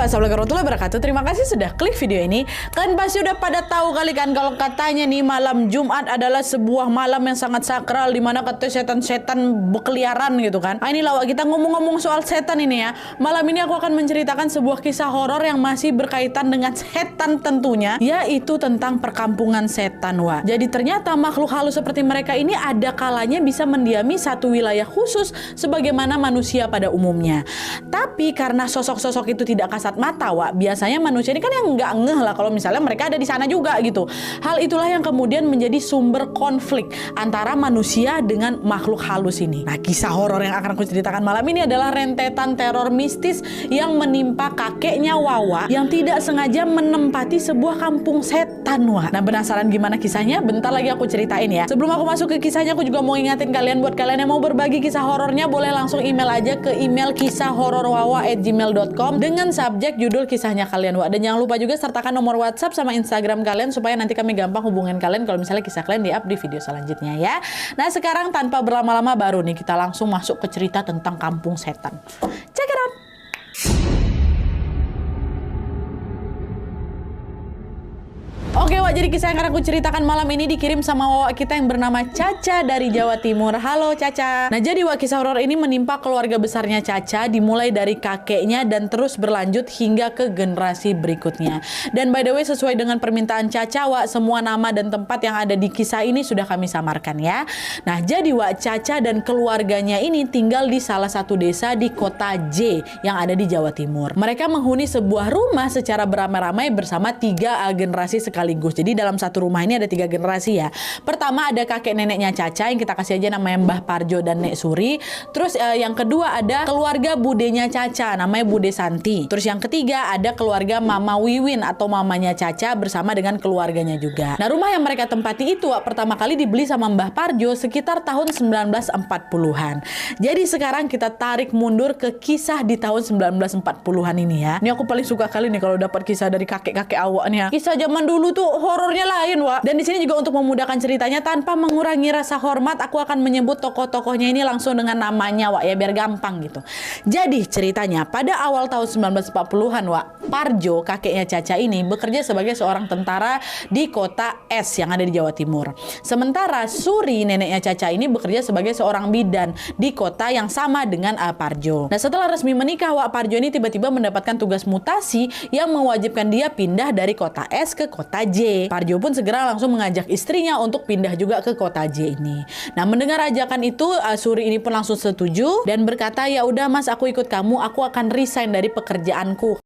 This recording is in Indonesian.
Assalamualaikum warahmatullahi wabarakatuh. Terima kasih sudah klik video ini. Kalian pasti udah pada tahu kali kan kalau katanya nih malam Jumat adalah sebuah malam yang sangat sakral di mana katanya setan-setan berkeliaran gitu kan. Nah, inilah kita ngomong-ngomong soal setan ini ya. Malam ini aku akan menceritakan sebuah kisah horor yang masih berkaitan dengan setan tentunya, yaitu tentang perkampungan setan, Wak. Jadi ternyata makhluk halus seperti mereka ini ada kalanya bisa mendiami satu wilayah khusus sebagaimana manusia pada umumnya. Tapi karena sosok-sosok itu tidak kasat mata, Wak, biasanya manusia ini kan yang nggak ngeh lah kalau misalnya mereka ada di sana juga gitu. Hal itulah yang kemudian menjadi sumber konflik antara manusia dengan makhluk halus ini. Nah, kisah horor yang akan aku ceritakan malam ini adalah rentetan teror mistis yang menimpa kakeknya Wawa yang tidak sengaja menempati sebuah kampung setan, Wak. Nah, penasaran gimana kisahnya? Bentar lagi aku ceritain ya. Sebelum aku masuk ke kisahnya, aku juga mau ingatin kalian, buat kalian yang mau berbagi kisah horornya, boleh langsung email aja ke email kisahhororwawa@gmail.com dengan subjek judul kisahnya kalian, Wak. Dan jangan lupa juga sertakan nomor WhatsApp sama Instagram kalian supaya nanti kami gampang hubungin kalian kalau misalnya kisah kalian di-up di video selanjutnya ya. Nah, sekarang tanpa berlama-lama baru nih kita langsung masuk ke cerita tentang kampung setan. Check it out. Oke, Wak, jadi kisah yang akan aku ceritakan malam ini dikirim sama Wak kita yang bernama Caca dari Jawa Timur. Halo Caca. Nah, jadi Wak, kisah horor ini menimpa keluarga besarnya Caca, dimulai dari kakeknya dan terus berlanjut hingga ke generasi berikutnya. Dan by the way, sesuai dengan permintaan Caca, Wak, semua nama dan tempat yang ada di kisah ini sudah kami samarkan ya. Nah, jadi Wak, Caca dan keluarganya ini tinggal di salah satu desa di kota J yang ada di Jawa Timur. Mereka menghuni sebuah rumah secara beramai-ramai bersama 3 generasi sekaligus. Jadi dalam satu rumah ini ada 3 generasi ya. Pertama ada kakek neneknya Caca yang kita kasih aja namanya Mbah Parjo dan Nek Suri. Terus yang kedua ada keluarga budenya Caca namanya Bude Santi. Terus yang ketiga ada keluarga Mama Wiwin atau mamanya Caca bersama dengan keluarganya juga. Nah, rumah yang mereka tempati itu pertama kali dibeli sama Mbah Parjo sekitar tahun 1940-an. Jadi sekarang kita tarik mundur ke kisah di tahun 1940-an ini ya. Ini aku paling suka kali nih kalau dapat kisah dari kakek-kakek awaknya. Kisah zaman dulu tuh horornya lain, Wak. Dan di sini juga untuk memudahkan ceritanya tanpa mengurangi rasa hormat, aku akan menyebut tokoh-tokohnya ini langsung dengan namanya, Wak, ya biar gampang gitu. Jadi ceritanya pada awal tahun 1940-an, Wak, Parjo kakeknya Caca ini bekerja sebagai seorang tentara di kota S yang ada di Jawa Timur. Sementara Suri neneknya Caca ini bekerja sebagai seorang bidan di kota yang sama dengan Parjo. Nah, setelah resmi menikah, Wak, Parjo ini tiba-tiba mendapatkan tugas mutasi yang mewajibkan dia pindah dari kota S ke kota J. Parjo pun segera langsung mengajak istrinya untuk pindah juga ke kota J ini. Nah, mendengar ajakan itu, Suri ini pun langsung setuju dan berkata, "Ya udah Mas, aku ikut kamu, aku akan resign dari pekerjaanku."